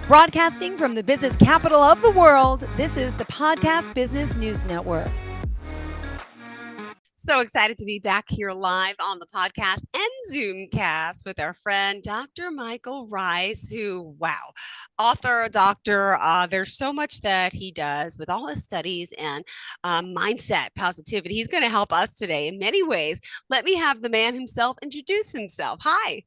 Broadcasting from the business capital of the world, this is the Podcast Business News Network. So excited to be back here live on the podcast and Zoomcast with our friend, Dr. Michael Ryce, who, wow, author, doctor, there's so much that he does with all his studies and mindset, positivity. He's going to help us today in many ways. Let me have the man himself introduce himself. Hi.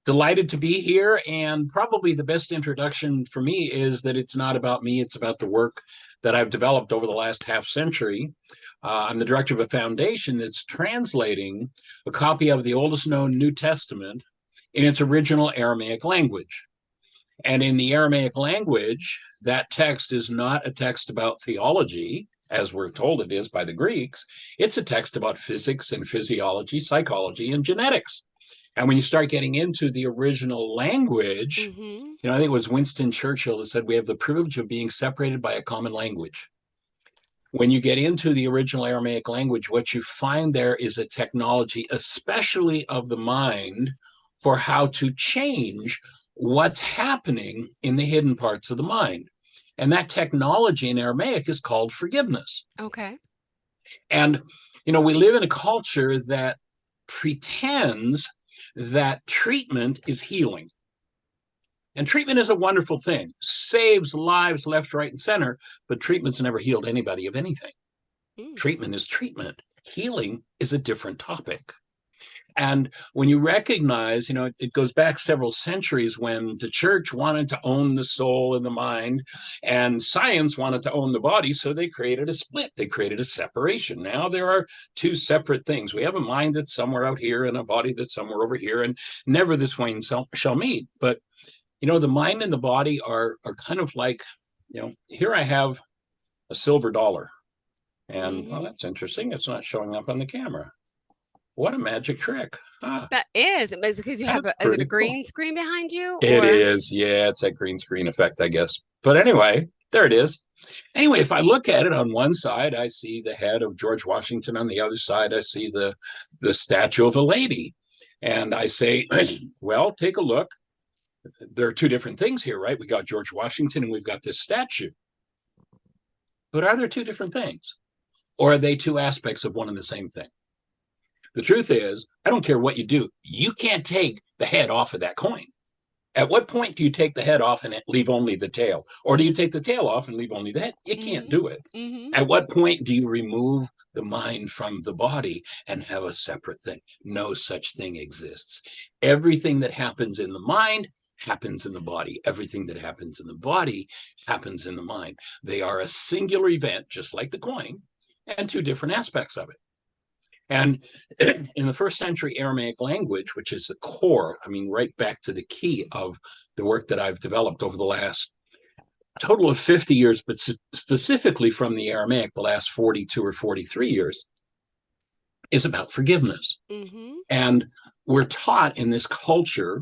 Delighted to be here, and probably the best introduction for me is that it's not about me, it's about the work that I've developed over the last half century. I'm the director of a foundation that's translating a copy of the oldest known New Testament in its original Aramaic language. And in the Aramaic language, that text is not a text about theology, as we're told it is by the Greeks. It's a text about physics and physiology, psychology, and genetics. And when you start getting into the original language, I think it was Winston Churchill that said we have the privilege of being separated by a common language. When you get into the original Aramaic language, what you find there is a technology, especially of the mind, for how to change what's happening in the hidden parts of the mind. And that technology in Aramaic is called forgiveness. Okay. And, we live in a culture that pretends that treatment is healing. And treatment is a wonderful thing, saves lives left, right, and center, but treatment's never healed anybody of anything. Treatment is treatment. Healing is a different topic. And when you recognize, it goes back several centuries when the church wanted to own the soul and the mind, and science wanted to own the body, so they created a split. They created a separation. Now there are two separate things. We have a mind that's somewhere out here and a body that's somewhere over here, and never the twain shall meet. But, the mind and the body are kind of like, here I have a silver dollar. And, well, that's interesting. It's not showing up on the camera. What a magic trick. That is. Is it because you have is it a green screen behind you? It is. Yeah, it's that green screen effect, I guess. But anyway, there it is. Anyway, if I look at it, on one side, I see the head of George Washington. On the other side, I see the statue of a lady. And I say, well, take a look. There are two different things here, right? We got George Washington and we've got this statue. But are there two different things? Or are they two aspects of one and the same thing? The truth is, I don't care what you do. You can't take the head off of that coin. At what point do you take the head off and leave only the tail? Or do you take the tail off and leave only the head? You can't do it. At what point do you remove the mind from the body and have a separate thing? No such thing exists. Everything that happens in the mind happens in the body. Everything that happens in the body happens in the mind. They are a singular event, just like the coin, and two different aspects of it. And in the first century Aramaic language, which is the core, right back to the key of the work that I've developed over the last total of 50 years, but specifically from the Aramaic, the last 42 or 43 years, is about forgiveness. And we're taught in this culture,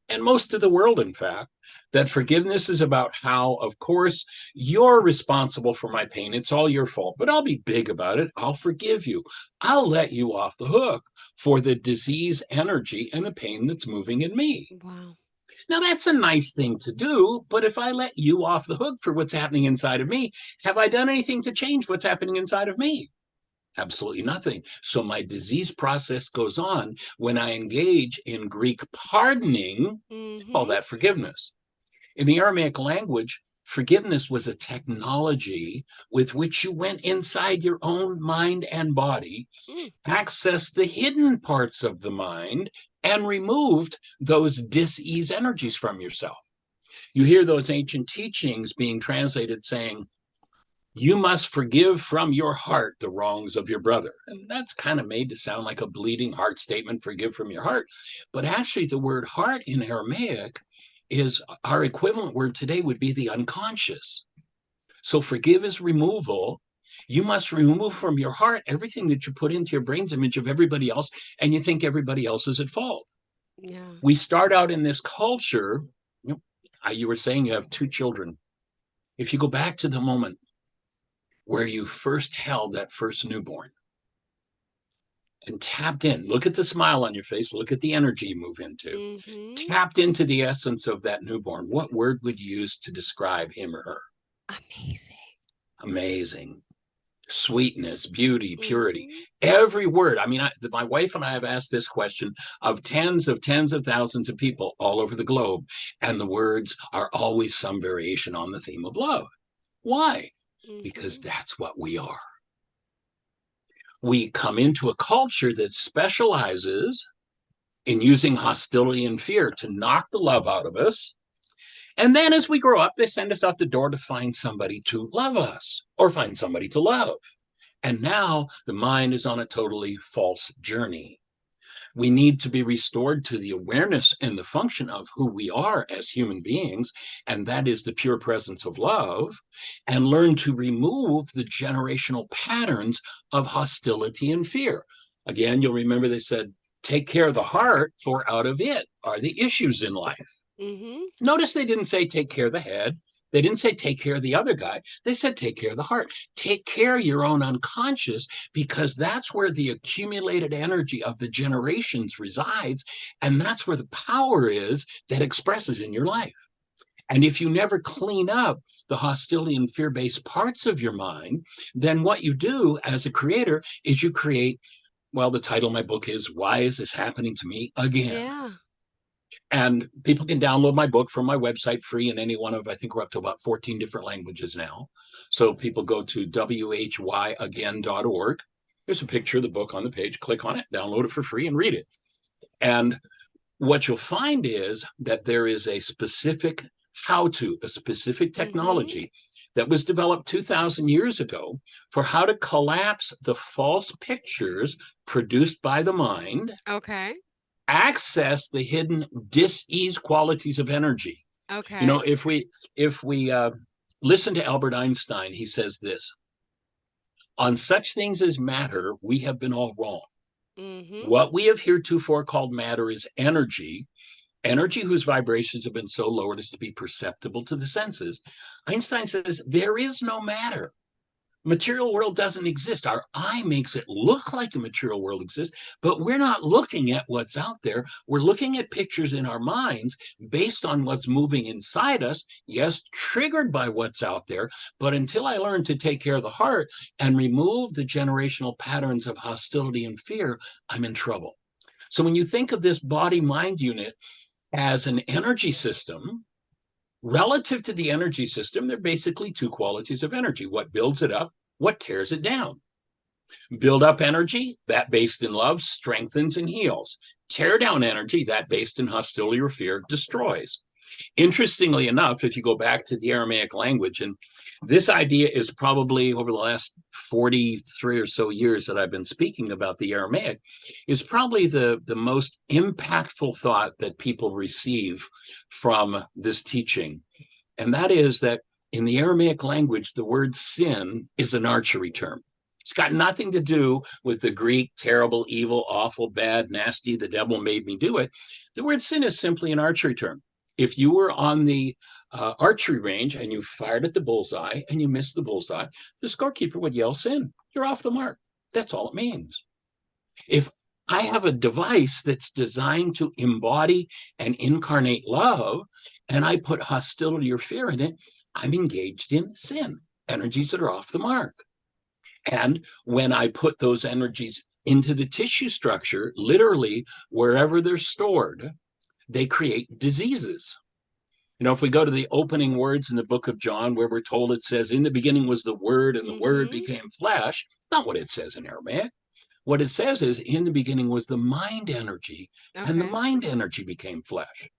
and most of the world, in fact, that forgiveness is about how, of course, you're responsible for my pain. It's all your fault, but I'll be big about it. I'll forgive you. I'll let you off the hook for the disease energy and the pain that's moving in me. Wow. Now, that's a nice thing to do, but if I let you off the hook for what's happening inside of me, have I done anything to change what's happening inside of me? Absolutely nothing. So my disease process goes on when I engage in Greek pardoning, all that forgiveness. In the Aramaic language, forgiveness was a technology with which you went inside your own mind and body, accessed the hidden parts of the mind, and removed those dis-ease energies from yourself. You hear those ancient teachings being translated saying, you must forgive from your heart the wrongs of your brother. And that's kind of made to sound like a bleeding heart statement, forgive from your heart. But actually, the word heart in Aramaic is our equivalent word today would be the unconscious. So forgive is removal. You must remove from your heart everything that you put into your brain's image of everybody else, and you think everybody else is at fault. Yeah. We start out in this culture. You were saying you have two children. If you go back to the moment where you first held that first newborn, and tapped in. Look at the smile on your face. Look at the energy you move into. Mm-hmm. Tapped into the essence of that newborn. What word would you use to describe him or her? Amazing. Amazing. Sweetness, beauty, purity. Mm-hmm. Every word. I mean, my wife and I have asked this question of tens of thousands of people all over the globe, and the words are always some variation on the theme of love. Why? Because Mm-hmm. that's what we are. We come into a culture that specializes in using hostility and fear to knock the love out of us. And then as we grow up, they send us out the door to find somebody to love us or find somebody to love. And now the mind is on a totally false journey. We need to be restored to the awareness and the function of who we are as human beings, and that is the pure presence of love, and learn to remove the generational patterns of hostility and fear. Again, you'll remember they said, take care of the heart, for out of it are the issues in life. Mm-hmm. Notice they didn't say take care of the head. They didn't say take care of the other guy. They said take care of the heart. Take care of your own unconscious, because that's where the accumulated energy of the generations resides. And that's where the power is that expresses in your life. And if you never clean up the hostility and fear-based parts of your mind, then what you do as a creator is you create, well, the title of my book is Why Is This Happening to Me Again? Yeah. And people can download my book from my website free in any one of, I think we're up to about 14 different languages now. So people go to whyagain.org. There's a picture of the book on the page. Click on it, download it for free, and read it. And what you'll find is that there is a specific how-to, a specific Mm-hmm. technology that was developed 2,000 years ago for how to collapse the false pictures produced by the mind, Okay. access the hidden dis-ease qualities of energy. You know, Okay. if we listen to Albert Einstein, he says this: on such things as matter, we have been all wrong. Mm-hmm. What we have heretofore called matter is energy, energy whose vibrations have been so lowered as to be perceptible to the senses. Einstein says there is no matter. Material world doesn't exist. Our eye makes it look like the material world exists, but we're not looking at what's out there. We're looking at pictures in our minds based on what's moving inside us, yes, triggered by what's out there. But until I learn to take care of the heart and remove the generational patterns of hostility and fear, I'm in trouble. So when you think of this body-mind unit as an energy system, relative to the energy system, there are basically two qualities of energy: what builds it up, what tears it down. Build up energy, that based in love, strengthens and heals. Tear down energy, that based in hostility or fear, destroys. Interestingly enough, if you go back to the Aramaic language, and this idea is probably over the last 43 or so years that I've been speaking about the Aramaic, is probably the most impactful thought that people receive from this teaching. And that is that in the Aramaic language, the word sin is an archery term. It's got nothing to do with the Greek terrible, evil, awful, bad, nasty, the devil made me do it. The word sin is simply an archery term. If you were on the archery range and you fired at the bullseye and you missed the bullseye, the scorekeeper would yell sin. You're off the mark. That's all it means. If I have a device that's designed to embody and incarnate love, and I put hostility or fear in it, I'm engaged in sin, energies that are off the mark. And when I put those energies into the tissue structure, literally wherever they're stored, they create diseases. You know, if we go to the opening words in the book of John, where we're told it says, in the beginning was the Word, and the Word Mm-hmm. became flesh, not what it says in Aramaic. What it says is, in the beginning was the mind energy, and the Okay. mind energy became flesh.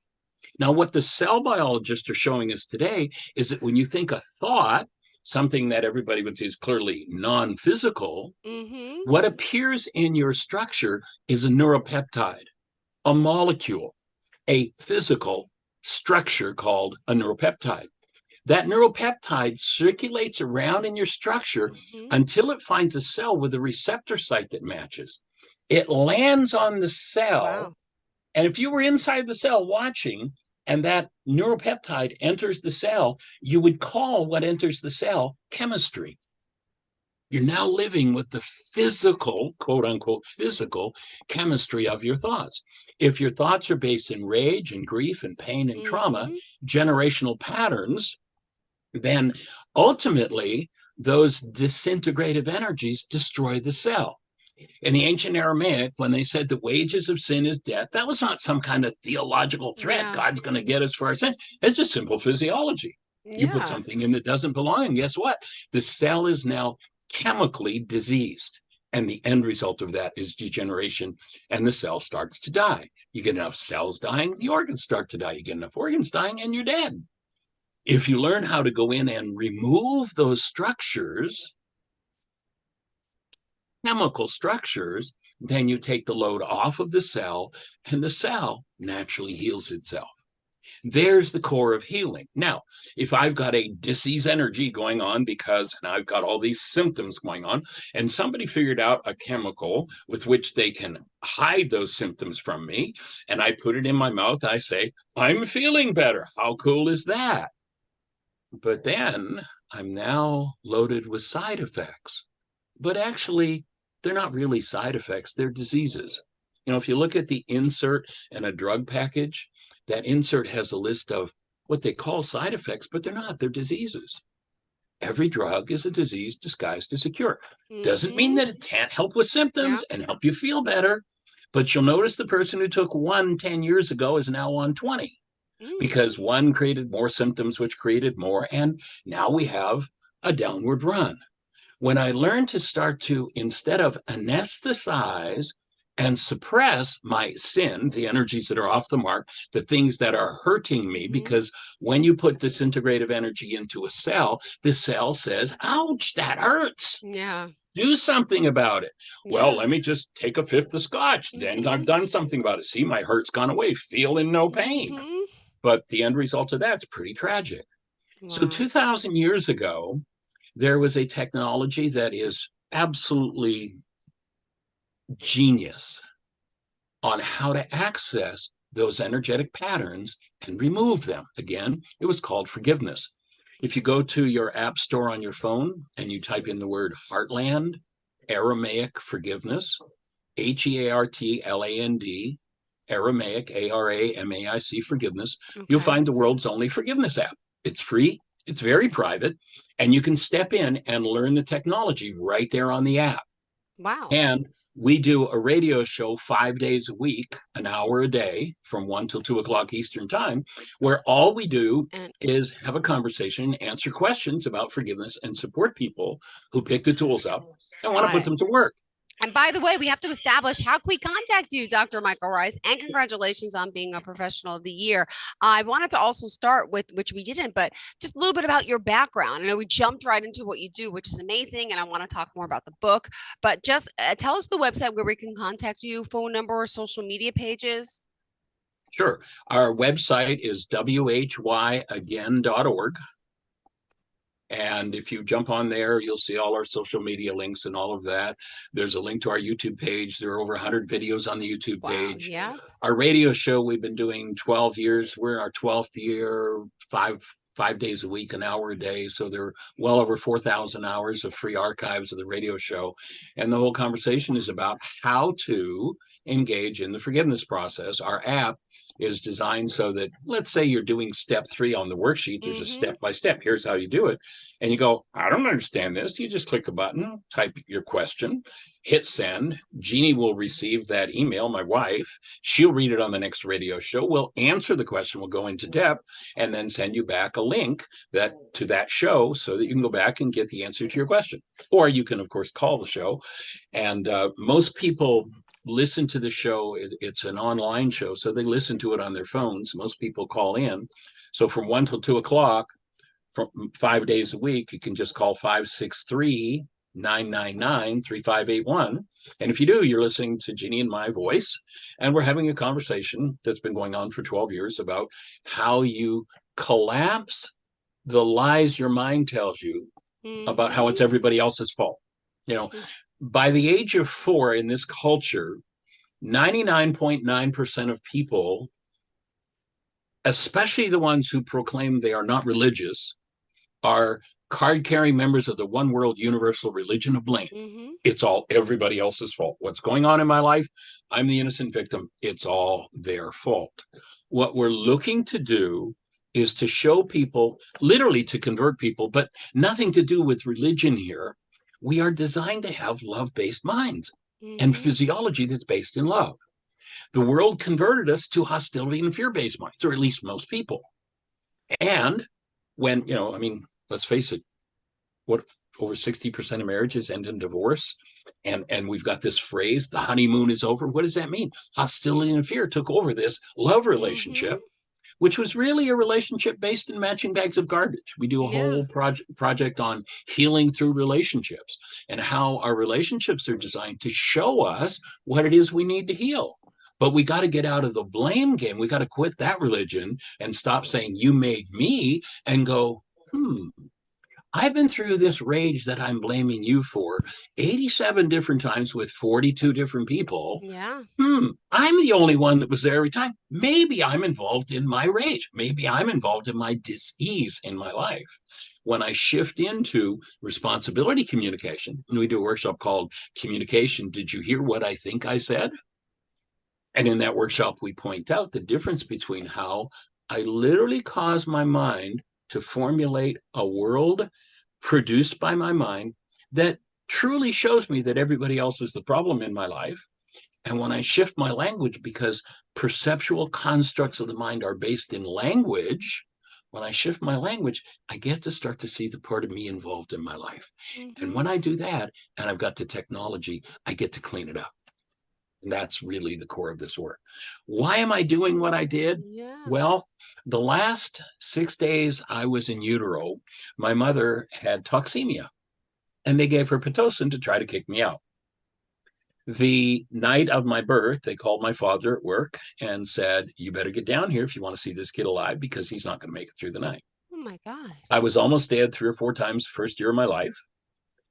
Now, what the cell biologists are showing us today is that when you think a thought, something that everybody would say is clearly non-physical, Mm-hmm. what appears in your structure is a neuropeptide, a molecule, a physical structure called a neuropeptide. That neuropeptide circulates around in your structure Mm-hmm. until it finds a cell with a receptor site that matches. It lands on the cell, Wow. and if you were inside the cell watching and that neuropeptide enters the cell, you would call what enters the cell chemistry. You're now living with the physical, quote unquote, physical chemistry of your thoughts. If your thoughts are based in rage and grief and pain and trauma, Mm-hmm. generational patterns, then ultimately those disintegrative energies destroy the cell. In the ancient Aramaic, when they said the wages of sin is death, that was not some kind of theological threat. Yeah. God's going to get us for our sins. It's just simple physiology. You put Yeah. something in that doesn't belong, and guess what? The cell is now chemically diseased. And the end result of that is degeneration, and the cell starts to die. You get enough cells dying, the organs start to die. You get enough organs dying, and you're dead. If you learn how to go in and remove those structures, chemical structures, then you take the load off of the cell, and the cell naturally heals itself. There's the core of healing. Now, if I've got a disease energy going on because I've got all these symptoms going on, and somebody figured out a chemical with which they can hide those symptoms from me, and I put it in my mouth, I say, I'm feeling better. How cool is that? But then I'm now loaded with side effects. But actually, they're not really side effects, they're diseases. If you look at the insert in a drug package, that insert has a list of what they call side effects, but they're not, they're diseases. Every drug is a disease disguised as a cure. Doesn't mean Mm-hmm. that it can't help with Yeah. symptoms and help you feel better, but you'll notice the person who took one 10 years ago is now on 20 Mm. because one created more symptoms, which created more. And now we have a downward run. When I learned to start to, instead of anesthetize and suppress my sin, the energies that are off the mark, the things that are hurting me, Mm-hmm. because when you put disintegrative energy into a cell, the cell says, ouch, that hurts. Yeah. Do something about it. Well, Yeah. let me just take a fifth of scotch. Then I've Mm-hmm. done something about it. See, my hurt's gone away, feeling no pain. Mm-hmm. But the end result of that's pretty tragic. So Wow. 2,000 years ago, there was a technology that is absolutely genius on how to access those energetic patterns and remove them. Again, it was called forgiveness. If you go to your app store on your phone and you type in the word HeartLand, Aramaic forgiveness, HeartLand, Aramaic, Aramaic forgiveness, you'll Okay. find the world's only forgiveness app. It's free, it's very private, and you can step in and learn the technology right there on the app. Wow. And we do a radio show 5 days a week, an hour a day from 1 till 2 o'clock Eastern time, where all we do And is have a conversation, answer questions about forgiveness, and support people who pick the tools up and want to got put it. them to work. And by the way, we have to establish how can we contact you, Dr. Michael Ryce, and congratulations on being a professional of the year. I wanted to also start with, which we didn't, but just a little bit about your background. I know we jumped right into what you do, which is amazing, and I want to talk more about the book. But just tell us the website where we can contact you, phone number, or social media pages. Sure. Our website is whyagain.org. And if you jump on there, you'll see all our social media links and all of that. There's a link to our YouTube page. There are over 100 videos on the YouTube Wow. page. Yeah. Our radio show, we've been doing 12 years. We're in our 12th year, five days a week, an hour a day. So there are well over 4,000 hours of free archives of the radio show. And the whole conversation is about how to engage in the forgiveness process. Our app is designed so that, let's say you're doing step 3 on the worksheet, there's a Mm-hmm. step by step. Here's how you do it. And you go, I don't understand this. You just click a button, type your question, hit send. Jeannie will receive that email, my wife. She'll read it on the next radio show. We'll answer the question, we'll go into depth, and then send you back a link to that show so that you can go back and get the answer to your question. Or you can, of course, call the show. And most people listen to the show. It's an online show, so they listen to it on their phones. Most people call in. So from 1 till 2 o'clock, from 5 days a week, you can just call 563-999-3581. And if you do, you're listening to Jeannie and my voice. And we're having a conversation that's been going on for 12 years about how you collapse the lies your mind tells you about how Mm-hmm. it's everybody else's fault. You know, by the age of 4 in this culture, 99.9% of people, especially the ones who proclaim they are not religious, are card-carrying members of the one world universal religion of blame. Mm-hmm. It's all everybody else's fault. What's going on in my life? I'm the innocent victim. It's all their fault. What we're looking to do is to show people, literally to convert people, but nothing to do with religion here. We are designed to have love-based minds and Mm-hmm. physiology that's based in love. The world converted us to hostility and fear-based minds, or at least most people. And when, I mean, let's face it, what over 60% of marriages end in divorce, and we've got this phrase, the honeymoon is over. What does that mean? Hostility and fear took over this love Mm-hmm. relationship, which was really a relationship based in matching bags of garbage. We do a Yeah. whole project on healing through relationships and how our relationships are designed to show us what it is we need to heal. But we got to get out of the blame game. We got to quit that religion and stop saying, you made me, and go, I've been through this rage that I'm blaming you for 87 different times with 42 different people. Yeah. I'm the only one that was there every time. Maybe I'm involved in my rage. Maybe I'm involved in my dis-ease in my life. When I shift into responsibility communication, and we do a workshop called Communication, Did You Hear What I Think I Said? And in that workshop, we point out the difference between how I literally cause my mind to formulate a world produced by my mind that truly shows me that everybody else is the problem in my life. And when I shift my language, because perceptual constructs of the mind are based in language, when I shift my language, I get to start to see the part of me involved in my life. And Mm-hmm. when I do that, and I've got the technology, I get to clean it up. And that's really the core of this work. Why am I doing what I did? Yeah. Well, the last 6 days I was in utero, my mother had toxemia, and they gave her Pitocin to try to kick me out. The night of my birth, they called my father at work and said, you better get down here if you want to see this kid alive, because he's not going to make it through the night. Oh my I gosh. was almost dead 3 or 4 times the first year of my life.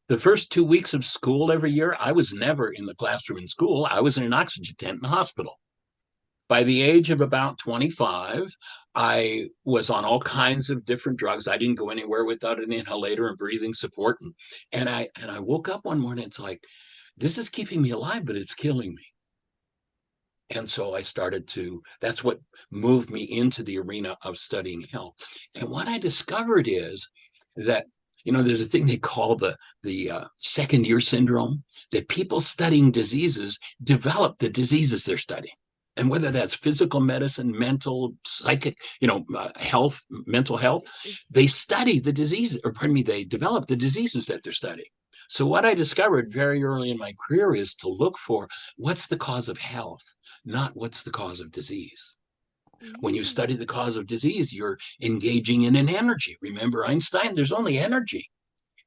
The first 2 weeks of school every year, I was never in the classroom in school. I was in an oxygen tent in the hospital. By the age of about 25, I was on all kinds of different drugs. I didn't go anywhere without an inhalator and breathing support. And I woke up one morning, it's like, this is keeping me alive, but it's killing me. And so I started to, that's what moved me into the arena of studying health. And what I discovered is that, there's a thing they call the second year syndrome, that people studying diseases develop the diseases they're studying. And whether that's physical medicine, mental, psychic, health, mental health, they study the diseases, or pardon me, they develop the diseases that they're studying. So what I discovered very early in my career is to look for what's the cause of health, not what's the cause of disease. When you study the cause of disease, you're engaging in an energy. Remember Einstein, there's only energy.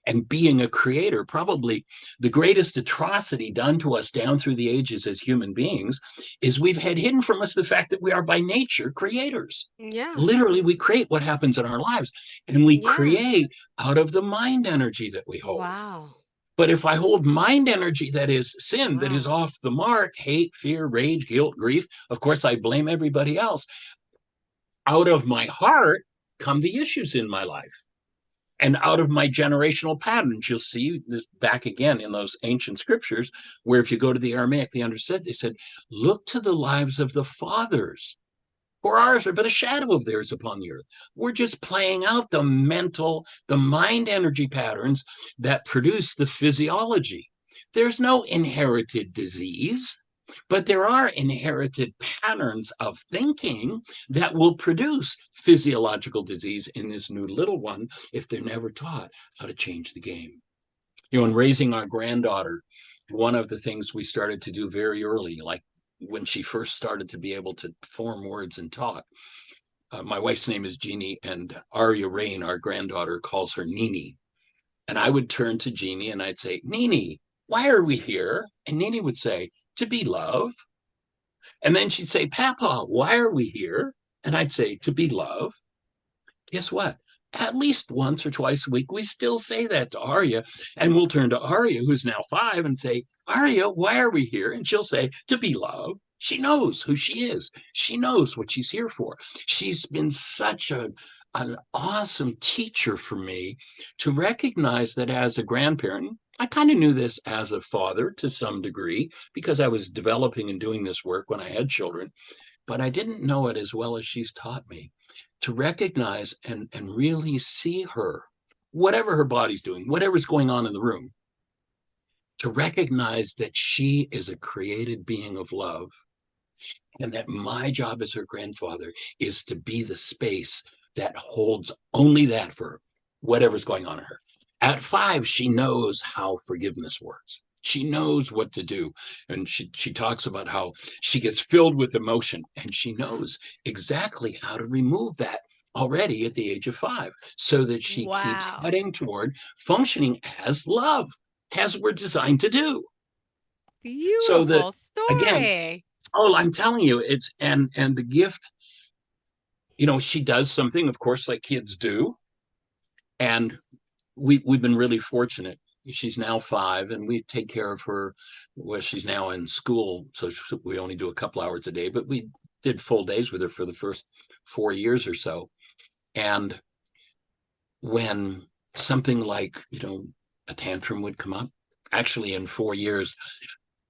And being a creator, probably the greatest atrocity done to us down through the ages as human beings is we've had hidden from us the fact that we are by nature creators. Yeah. Literally, we create what happens in our lives, and we Yeah. create out of the mind energy that we hold. Wow. But if I hold mind energy that is sin, that is Wow. off the mark, hate, fear, rage, guilt, grief, of course, I blame everybody else. Out of my heart come the issues in my life. And out of my generational patterns, you'll see this back again in those ancient scriptures, where if you go to the Aramaic, they said, look to the lives of the fathers, for ours are but a shadow of theirs upon the earth. We're just playing out the mind energy patterns that produce the physiology. There's no inherited disease, but there are inherited patterns of thinking that will produce physiological disease in this new little one if they're never taught how to change the game. In raising our granddaughter, one of the things we started to do very early, like when she first started to be able to form words and talk, my wife's name is Jeannie, and Arya Rain, our granddaughter, calls her Nini. And I would turn to Jeannie and I'd say, Nini, why are we here? And Nini would say, to be loved. And then she'd say, Papa, why are we here? And I'd say, to be loved. Guess what? At least once or twice a week, we still say that to Arya. And we'll turn to Arya, who's now 5, and say, Arya, why are we here? And she'll say, to be loved. She knows who she is. She knows what she's here for. She's been such a an awesome teacher for me to recognize that as a grandparent, I kind of knew this as a father to some degree because I was developing and doing this work when I had children, but I didn't know it as well as she's taught me to recognize and really see her, whatever her body's doing, whatever's going on in the room, to recognize that she is a created being of love and that my job as her grandfather is to be the space that holds only that for whatever's going on in her. At 5, she knows how forgiveness works. She knows what to do. And she talks about how she gets filled with emotion and she knows exactly how to remove that already at the age of 5 so that she keeps Wow. heading toward functioning as love, as we're designed to do. So that, Beautiful again, story. oh, I'm telling you, it's and the gift, she does something, of course, like kids do. And we've been really fortunate. She's now 5 and we take care of her. Well, she's now in school, so we only do a couple hours a day, but we did full days with her for the first 4 years or so. And when something like, a tantrum would come up, actually in 4 years,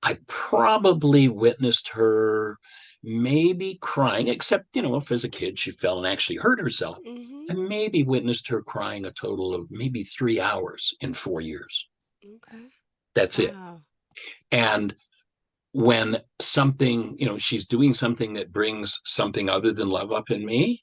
I probably witnessed her maybe crying, except, if as a kid she fell and actually hurt herself. Hmm. I maybe witnessed her crying a total of maybe 3 hours in 4 years. Okay. That's it. Wow. And when something, she's doing something that brings something other than love up in me,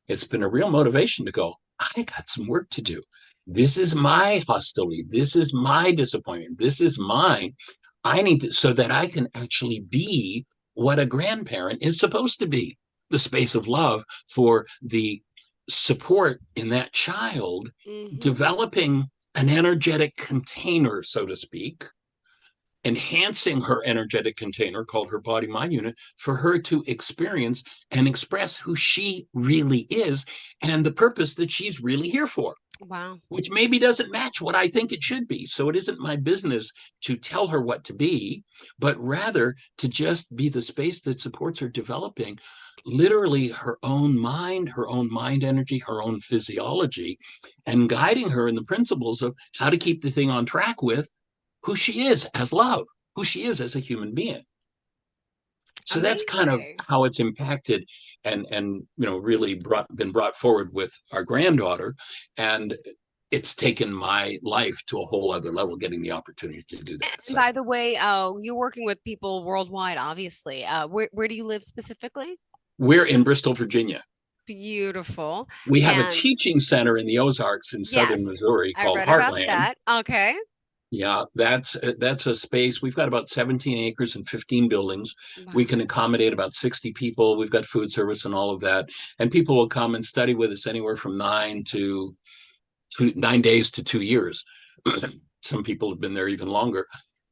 it's been a real motivation to go, I got some work to do. This is my hostility. This is my disappointment. This is mine. I need to, so that I can actually be what a grandparent is supposed to be, the space of love for the support in that child, Hmm. developing an energetic container, so to speak, enhancing her energetic container called her body mind unit for her to experience and express who she really is and the purpose that she's really here for, Wow. which maybe doesn't match what I think it should be. So it isn't my business to tell her what to be, but rather to just be the space that supports her developing literally her own mind energy, her own physiology, and guiding her in the principles of how to keep the thing on track with who she is as love, who she is as a human being. So that's kind of Amazing. how it's impacted and really been brought forward with our granddaughter. And it's taken my life to a whole other level, getting the opportunity to do that. And So by the way, you're working with people worldwide, obviously. Where do you live specifically? we're in Bristol, Virginia. Beautiful. We have a And teaching center in the Ozarks in southern yes, Missouri I called read about HeartLand. that. Okay. Yeah, that's a space. We've got about 17 acres and 15 buildings. We Wow. can accommodate about 60 people. We've got food service and all of that. And people will come and study with us anywhere from 9 days to 2 years. Some people have been there even longer.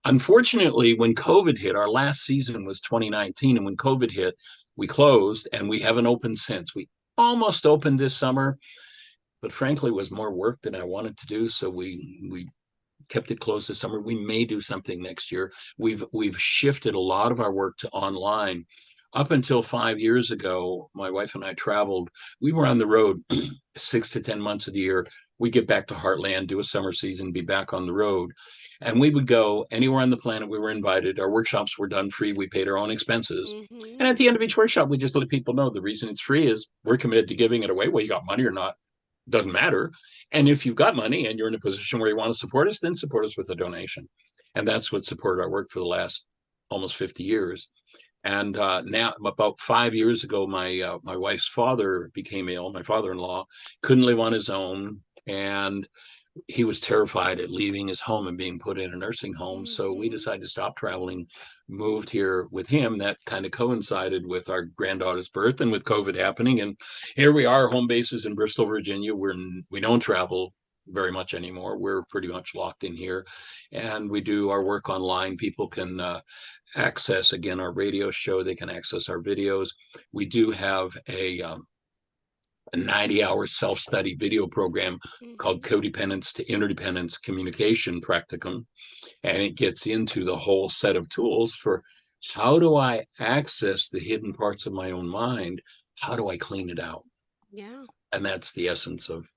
Unfortunately, when COVID hit, our last season was 2019, and when COVID hit, we closed and we haven't opened since. We almost opened this summer, but frankly, it was more work than I wanted to do. So we kept it closed this summer. We may do something next year. We've shifted a lot of our work to online. Up until 5 years ago, my wife and I traveled. We were on the road 6 to 10 months of the year. We'd get back to Heartland, do a summer season, be back on the road. And we would go anywhere on the planet we were invited. Our workshops were done free. We paid our own expenses. Hmm. And at the end of each workshop, we just let people know the reason it's free is we're committed to giving it away. Well, you got money or not, doesn't matter. And if you've got money and you're in a position where you want to support us, then support us with a donation. And that's what supported our work for the last almost 50 years. And now, about 5 years ago, my wife's father became ill. My father-in-law couldn't live on his own, and he was terrified at leaving his home and being put in a nursing home. So we Hmm. decided to stop traveling, moved here with him. That kind of coincided with our granddaughter's birth and with COVID happening. And here we are, home base is in Bristol, Virginia. We don't travel very much anymore. We're pretty much locked in here, and we do our work online. People can access again our radio show. They can access our videos. We do have a 90-hour self-study video program called Hmm. Codependence to Interdependence Communication Practicum. And it gets into the whole set of tools for how do I access the hidden parts of my own mind? How do I clean it out? Yeah. And that's the essence of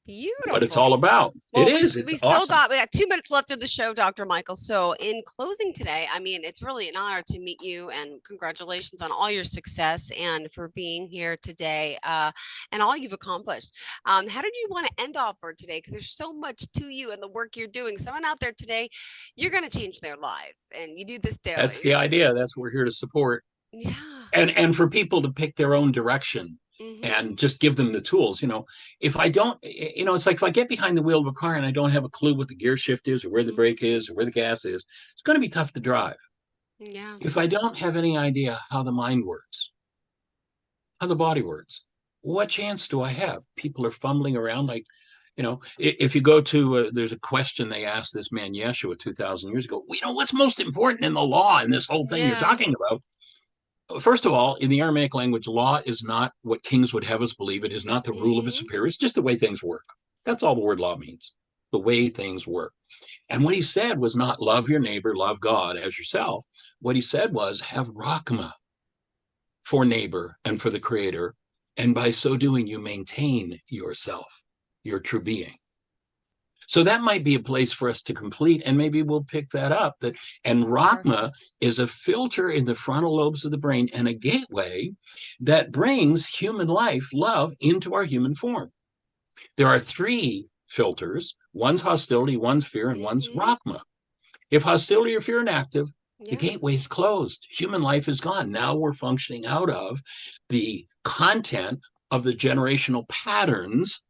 Beautiful. what it's all about. Well, It is. we It's still awesome. we got 2 minutes left of the show, Dr. Michael. So in closing today, I mean, it's really an honor to meet you, and congratulations on all your success and for being here today, and all you've accomplished. How did you want to end off for today? Because there's so much to you and the work you're doing. Someone out there today, you're going to change their life, and you do this daily. That's the idea. That's what we're here to support. Yeah. And for people to pick their own direction. Mm-hmm. And just give them the tools. If I don't, it's like if I get behind the wheel of a car and I don't have a clue what the gear shift is or where the brake is or where the gas is, it's going to be tough to drive. Yeah. If I don't have any idea how the mind works, how the body works, what chance do I have? People are fumbling around like, if you go to, there's a question they asked this man Yeshua 2,000 years ago. What's most important in the law in this whole thing you're talking about? First of all, in the Aramaic language, law is not what kings would have us believe. It is not the rule of a superior. It's just the way things work. That's all the word law means, the way things work. And what he said was not love your neighbor, love God as yourself. What he said was have rachma for neighbor and for the creator. And by so doing, you maintain yourself, your true being. So that might be a place for us to complete, and maybe we'll pick that up. And rachma is a filter in the frontal lobes of the brain and a gateway that brings human life, love, into our human form. There are 3 filters. One's hostility, one's fear, and one's rachma. If hostility or fear are inactive, the gateway's closed. Human life is gone. Now we're functioning out of the content of the generational patterns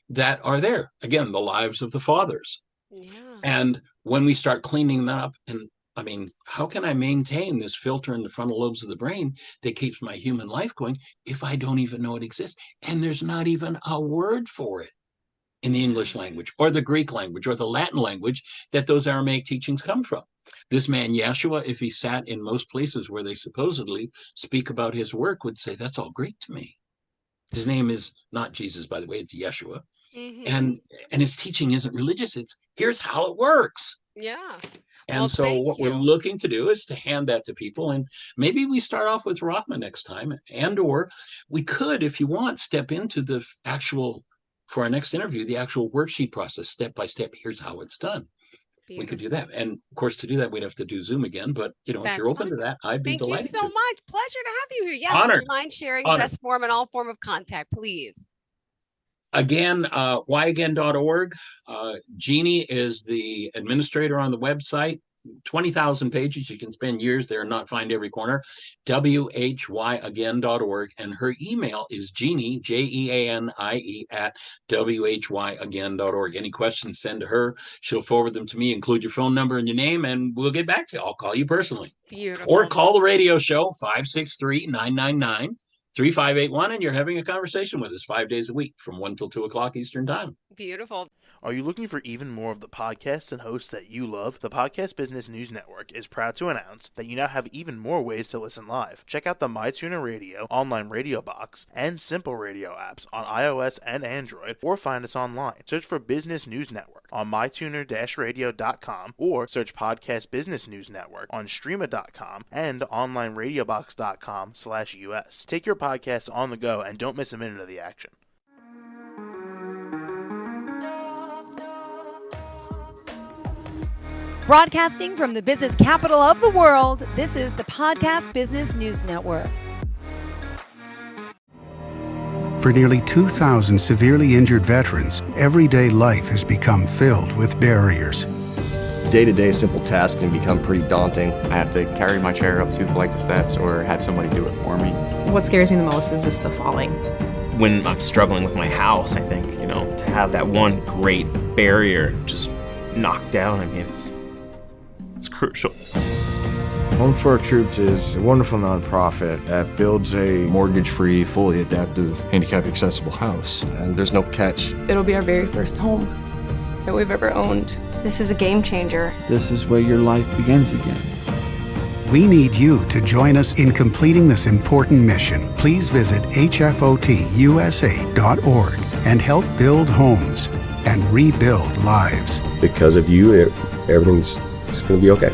that are there. Again, the lives of the fathers. Yeah. And when we start cleaning that up, and I mean, how can I maintain this filter in the frontal lobes of the brain that keeps my human life going if I don't even know it exists? And there's not even a word for it in the English language or the Greek language or the Latin language that those Aramaic teachings come from. This man, Yeshua, if he sat in most places where they supposedly speak about his work, would say, that's all Greek to me. His name is not Jesus, by the way, it's Yeshua. And his teaching isn't religious. It's here's how it works. Yeah. And so what we're looking to do is to hand that to people. And maybe we start off with Rachma next time. And or we could, if you want, step into the actual, for our next interview, the actual worksheet process, step by step. Here's how it's done. Beautiful. We could do that. And of course, to do that, we'd have to do Zoom again. But, if you're open to that, I'd be delighted. Thank you so much. Pleasure to have you here. Yes, Honored. would you mind sharing best form and all form of contact, please? Again, whyagain.org. Jeannie is the administrator on the website. 20,000 pages. You can spend years there and not find every corner. whyagain.org. And her email is Jeannie, Jeanie, at whyagain.org. Any questions, send to her. She'll forward them to me. Include your phone number and your name, and we'll get back to you. I'll call you personally. Beautiful. Or call the radio show, 563-999-3581, and you're having a conversation with us 5 days a week from 1 till 2 o'clock Eastern Time. Beautiful. Are you looking for even more of the podcasts and hosts that you love? The Podcast Business News Network is proud to announce that you now have even more ways to listen live. Check out the MyTuner Radio, online radio box, and Simple Radio apps on iOS and Android, or find us online. Search for Business News Network on mytuner-radio.com, or search Podcast Business News Network on streama.com and onlineradiobox.com/US. Take your podcast on the go and don't miss a minute of the action. Broadcasting from the business capital of the world, this is the Podcast Business News Network. For nearly 2,000 severely injured veterans, everyday life has become filled with barriers. Day-to-day simple tasks can become pretty daunting. I have to carry my chair up 2 flights of steps or have somebody do it for me. What scares me the most is just the falling. When I'm struggling with my house, I think, to have that one great barrier just knocked down, it's crucial. Home for Our Troops is a wonderful nonprofit that builds a mortgage-free, fully adaptive, handicap-accessible house. And there's no catch. It'll be our very first home that we've ever owned. This is a game changer. This is where your life begins again. We need you to join us in completing this important mission. Please visit hfotusa.org and help build homes and rebuild lives. Because of you, everything's going to be okay.